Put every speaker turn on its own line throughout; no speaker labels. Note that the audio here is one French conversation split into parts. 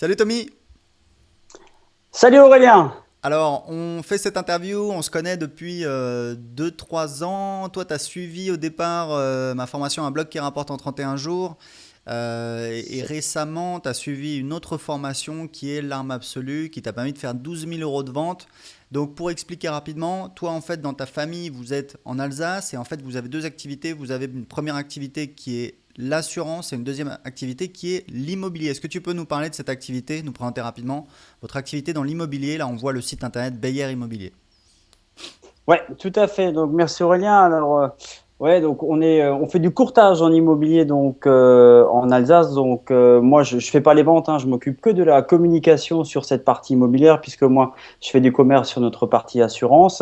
Salut Tommy.
Salut Aurélien!
Alors, on fait cette interview, on se connaît depuis 2-3 ans. Toi, tu as suivi au départ ma formation Un blog qui rapporte en 31 jours. Et récemment, tu as suivi une autre formation qui est L'arme absolue, qui t'a permis de faire 12 000 € de vente. Donc, pour expliquer rapidement, toi, en fait, dans ta famille, vous êtes en Alsace et en fait, vous avez deux activités. Vous avez une première activité qui est l'assurance et une deuxième activité qui est l'immobilier. Est-ce que tu peux nous parler de cette activité, nous présenter rapidement votre activité dans l'immobilier? Là, on voit le site internet Bayer Immobilier.
Ouais, tout à fait. Donc merci Aurélien. Alors ouais, donc on fait du courtage en immobilier donc en Alsace. Donc moi je fais pas les ventes, hein, je m'occupe que de la communication sur cette partie immobilière puisque moi je fais du commerce sur notre partie assurance.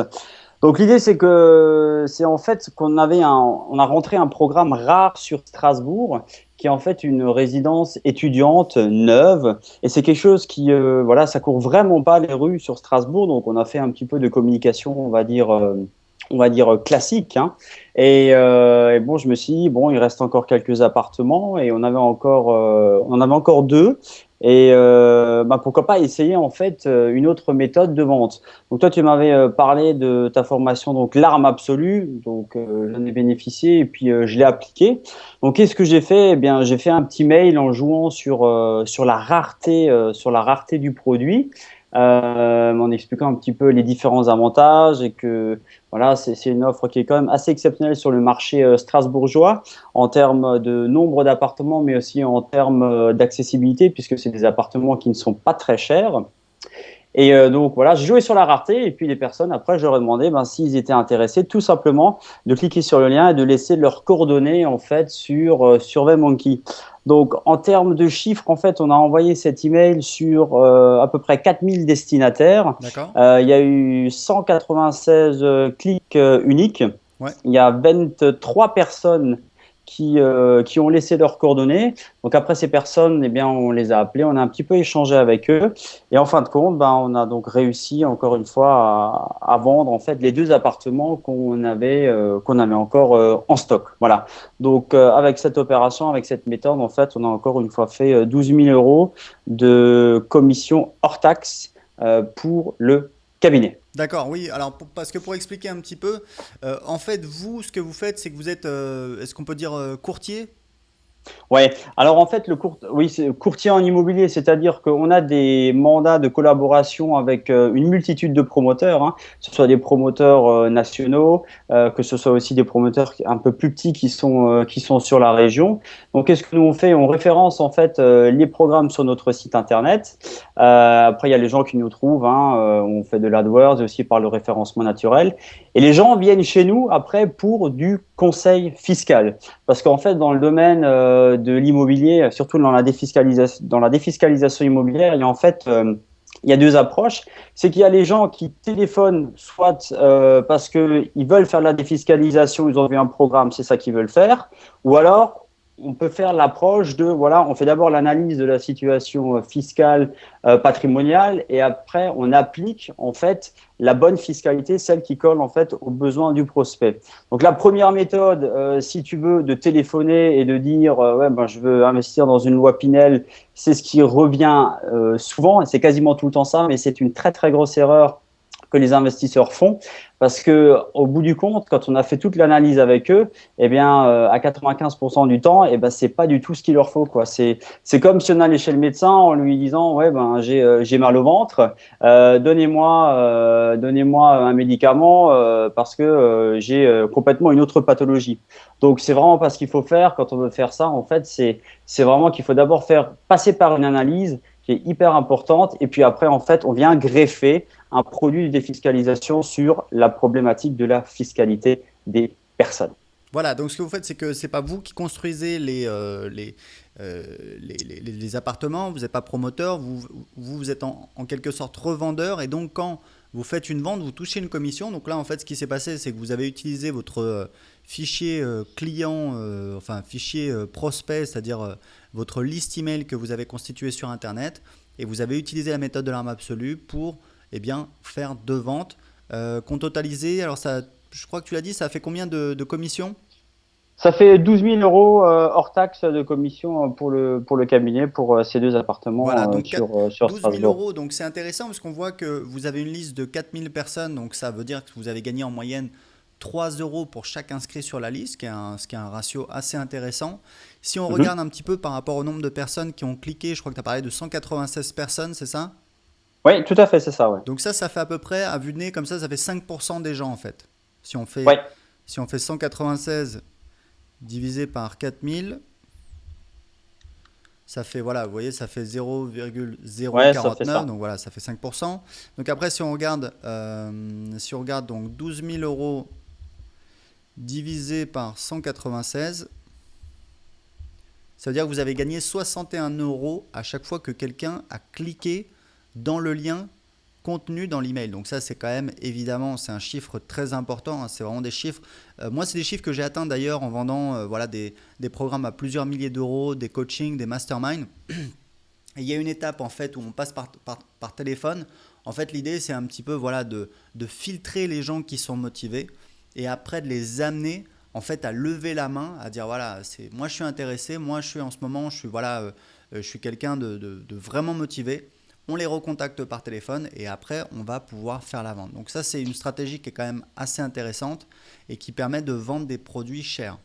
Donc l'idée c'est en fait on a rentré un programme rare sur Strasbourg qui est en fait une résidence étudiante neuve et c'est quelque chose qui voilà, ça court vraiment pas les rues sur Strasbourg, donc on a fait un petit peu de communication on va dire classique, hein. Et bon, je me suis dit bon, il reste encore quelques appartements et on en avait encore deux. Et bah, pourquoi pas essayer en fait une autre méthode de vente. Donc toi, tu m'avais parlé de ta formation, donc l'arme absolue. Donc j'en ai bénéficié et puis je l'ai appliqué. Donc qu'est-ce que j'ai fait? Eh bien, j'ai fait un petit mail en jouant sur la rareté du produit, en expliquant un petit peu les différents avantages et que voilà, c'est une offre qui est quand même assez exceptionnelle sur le marché strasbourgeois en termes de nombre d'appartements, mais aussi en termes d'accessibilité, puisque c'est des appartements qui ne sont pas très chers. Et donc voilà, j'ai joué sur la rareté et puis les personnes, après, je leur ai demandé ben, s'ils étaient intéressés tout simplement de cliquer sur le lien et de laisser leurs coordonnées en fait sur SurveyMonkey. Donc en termes de chiffres, en fait, on a envoyé cet email sur à peu près 4000 destinataires.
D'accord.
Il y a eu 196 clics uniques.
Ouais.
Il y a 23 personnes qui ont laissé leurs coordonnées. Donc après ces personnes, eh bien, on les a appelées, on a un petit peu échangé avec eux. Et en fin de compte, ben, on a donc réussi encore une fois à vendre en fait les deux appartements qu'on avait encore en stock. Voilà. Donc avec cette opération, avec cette méthode, en fait, on a encore une fois fait 12 000 euros de commission hors taxe pour le cabinet.
D'accord, oui. Alors, parce que pour expliquer un petit peu, en fait, vous, ce que vous faites, c'est que vous êtes, est-ce qu'on peut dire courtier?
Ouais, alors en fait, oui, c'est courtier en immobilier, c'est-à-dire qu'on a des mandats de collaboration avec une multitude de promoteurs, hein, que ce soit des promoteurs nationaux, que ce soit aussi des promoteurs un peu plus petits qui sont sur la région. Donc, qu'est-ce que nous on fait? On référence en fait les programmes sur notre site internet. Après, il y a les gens qui nous trouvent, hein, on fait de l'AdWords aussi par le référencement naturel. Et les gens viennent chez nous après pour du conseil fiscal. Parce qu'en fait, dans le domaine de l'immobilier, surtout dans la défiscalisation immobilière, il y a deux approches. C'est qu'il y a les gens qui téléphonent soit parce qu'ils veulent faire de la défiscalisation, ils ont vu un programme, c'est ça qu'ils veulent faire, ou alors on peut faire l'approche de, voilà, on fait d'abord l'analyse de la situation fiscale, patrimoniale, et après on applique en fait la bonne fiscalité, celle qui colle en fait aux besoins du prospect. Donc la première méthode, si tu veux, de téléphoner et de dire ouais, ben, je veux investir dans une loi Pinel, c'est ce qui revient souvent, et c'est quasiment tout le temps ça, mais c'est une très très grosse erreur que les investisseurs font, parce que au bout du compte, quand on a fait toute l'analyse avec eux, eh bien, à 95% du temps, eh ben, c'est pas du tout ce qu'il leur faut, quoi. C'est comme si on allait chez le médecin en lui disant, ouais, ben, j'ai mal au ventre, donnez-moi un médicament parce que j'ai complètement une autre pathologie. Donc, c'est vraiment pas ce qu'il faut faire quand on veut faire ça. En fait, c'est vraiment qu'il faut d'abord faire passer par une analyse qui est hyper importante, et puis après, en fait, on vient greffer un produit de défiscalisation sur la problématique de la fiscalité des personnes.
Voilà, donc ce que vous faites, c'est que c'est pas vous qui construisez les appartements, vous n'êtes pas promoteur, vous êtes en quelque sorte revendeur, et donc quand vous faites une vente, vous touchez une commission. Donc là, en fait, ce qui s'est passé, c'est que vous avez utilisé votre fichier client, enfin fichier prospect, c'est-à-dire votre liste email que vous avez constituée sur Internet, et vous avez utilisé la méthode de l'arme absolue pour eh bien, faire deux ventes qu'on totalisait. Alors ça, je crois que tu l'as dit, ça a fait combien de commissions?
Ça fait 12 000 euros hors taxe de commission pour le cabinet, pour ces deux
Voilà,
appartements
donc
sur
12 000
Strasbourg.
euros, donc c'est intéressant parce qu'on voit que vous avez une liste de 4 000 personnes, donc ça veut dire que vous avez gagné en moyenne 3 euros pour chaque inscrit sur la liste, ce qui est un ratio assez intéressant. Si on
Mhm.
regarde un petit peu par rapport au nombre de personnes qui ont cliqué, je crois que tu as parlé de 196 personnes, c'est ça?
Oui, tout à fait, c'est ça, ouais.
Donc ça fait à peu près, à vue de nez, comme ça fait 5% des gens en fait. Si on fait,
Ouais,
si on fait 196 divisé par 4 000, ça fait, voilà, vous voyez, ça fait
ouais, ça fait
0,049,
ça.
donc voilà, ça fait 5%. Donc après, si on regarde donc 12 000 euros divisé par 196, ça veut dire que vous avez gagné 61 euros à chaque fois que quelqu'un a cliqué dans le lien contenu dans l'email. Donc ça, c'est quand même, évidemment, c'est un chiffre très important, hein. C'est vraiment des chiffres. Moi, c'est des chiffres que j'ai atteints d'ailleurs en vendant voilà, des programmes à plusieurs milliers d'euros, des coachings, des masterminds. Et il y a une étape en fait où on passe par téléphone. En fait, l'idée, c'est un petit peu voilà, de filtrer les gens qui sont motivés et après de les amener en fait à lever la main, à dire voilà, moi je suis intéressé, moi je suis en ce moment, je suis quelqu'un de vraiment motivé. On les recontacte par téléphone et après on va pouvoir faire la vente. Donc ça, c'est une stratégie qui est quand même assez intéressante et qui permet de vendre des produits chers.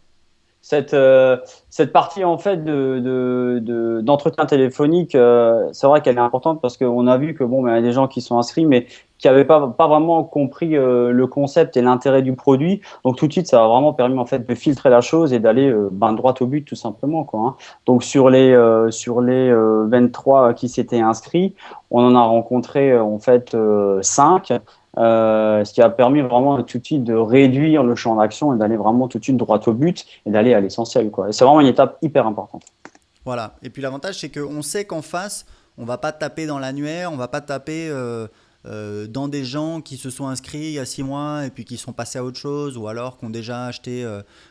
cette, euh, cette partie en fait d'entretien téléphonique, c'est vrai qu'elle est importante parce qu'on a vu que bon, ben, il y a des gens qui sont inscrits, mais qui n'avaient pas vraiment compris le concept et l'intérêt du produit. Donc tout de suite, ça a vraiment permis en fait de filtrer la chose et d'aller ben, droit au but tout simplement, quoi, hein. Donc sur les 23 qui s'étaient inscrits, on en a rencontré en fait 5. Ce qui a permis vraiment tout de suite de réduire le champ d'action et d'aller vraiment tout de suite droit au but et d'aller à l'essentiel, quoi. Et c'est vraiment une étape hyper importante.
Voilà. Et puis l'avantage, c'est qu'on sait qu'en face, on va pas taper dans l'annuaire, on va pas taper dans des gens qui se sont inscrits il y a 6 mois et puis qui sont passés à autre chose, ou alors qui ont déjà acheté,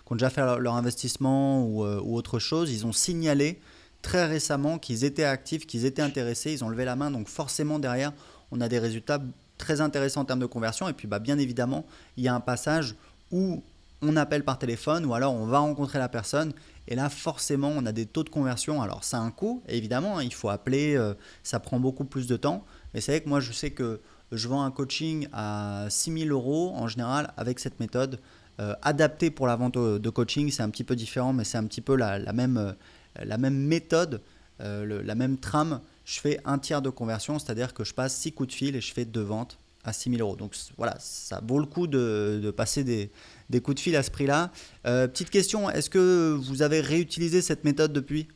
qui ont déjà fait leur investissement ou autre chose. Ils ont signalé très récemment qu'ils étaient actifs, qu'ils étaient intéressés, ils ont levé la main. Donc forcément derrière, on a des résultats très intéressants en termes de conversion. Et puis bah, bien évidemment, il y a un passage où on appelle par téléphone ou alors on va rencontrer la personne et là, forcément, on a des taux de conversion. Alors, ça a un coût, évidemment, hein, il faut appeler, ça prend beaucoup plus de temps. Mais c'est vrai que moi, je sais que je vends un coaching à 6 000 € en général avec cette méthode. Adaptée pour la vente de coaching, c'est un petit peu différent, mais c'est un petit peu la même méthode, la même trame. Je fais un tiers de conversion, c'est-à-dire que je passe 6 coups de fil et je fais 2 ventes à 6 000 €. Donc voilà, ça vaut le coup de passer des coups de fil à ce prix-là. Petite question, est-ce que vous avez réutilisé cette méthode depuis?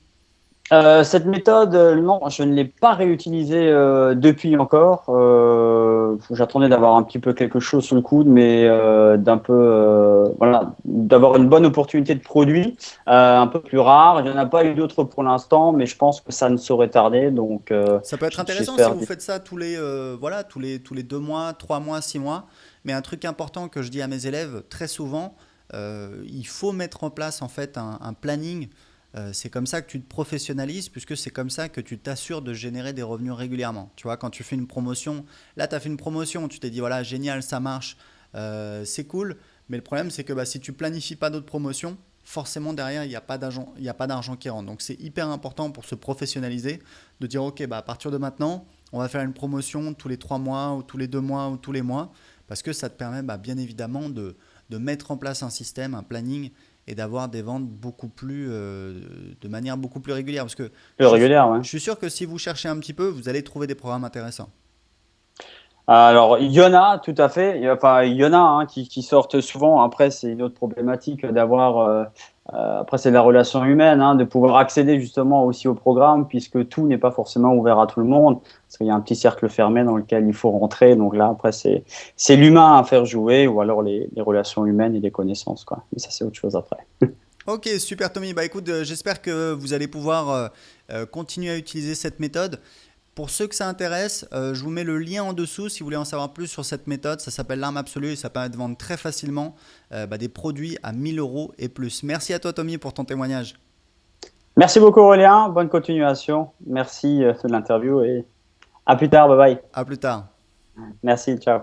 Cette méthode, non, je ne l'ai pas réutilisée depuis encore. J'attendais d'avoir un petit peu quelque chose sous le coude, mais voilà, d'avoir une bonne opportunité de produit, un peu plus rare. Il n'y en a pas eu d'autres pour l'instant, mais je pense que ça ne saurait tarder. Donc,
Ça peut être intéressant si
j'espère.
vous faites ça voilà, tous les 2 mois, 3 mois, 6 mois. Mais un truc important que je dis à mes élèves très souvent, il faut mettre en place en fait un planning. C'est comme ça que tu te professionnalises, puisque c'est comme ça que tu t'assures de générer des revenus régulièrement. Tu vois, quand tu fais une promotion, là, tu as fait une promotion, tu t'es dit, voilà, génial, ça marche, c'est cool. Mais le problème, c'est que bah, si tu planifies pas d'autres promotions, forcément, derrière, il n'y a pas d'argent qui rentre. Donc, c'est hyper important pour se professionnaliser, de dire, OK, bah, à partir de maintenant, on va faire une promotion tous les 3 mois, ou tous les 2 mois, ou tous les mois, parce que ça te permet, bah, bien évidemment, de mettre en place un système, un planning et d'avoir des ventes de manière beaucoup plus régulière. Parce que
Plus régulière, ouais.
je suis sûr que si vous cherchez un petit peu, vous allez trouver des programmes intéressants.
Alors, il y en a, tout à fait. Enfin, il y en a hein, qui sortent souvent. Après, c'est une autre problématique d'avoir. Après, c'est la relation humaine, hein, de pouvoir accéder justement aussi au programme, puisque tout n'est pas forcément ouvert à tout le monde. Parce qu'il y a un petit cercle fermé dans lequel il faut rentrer. Donc là, après, c'est l'humain à faire jouer, ou alors les relations humaines et les connaissances, quoi. Mais ça, c'est autre chose après.
Ok, super Tommy. Bah écoute, j'espère que vous allez pouvoir continuer à utiliser cette méthode. Pour ceux que ça intéresse, je vous mets le lien en dessous si vous voulez en savoir plus sur cette méthode. Ça s'appelle l'arme absolue et ça permet de vendre très facilement bah, des produits à 1 000 € et plus. Merci à toi Tommy pour ton témoignage.
Merci beaucoup, Aurélien. Bonne continuation. Merci de l'interview et à plus tard. Bye bye.
À plus tard.
Merci. Ciao.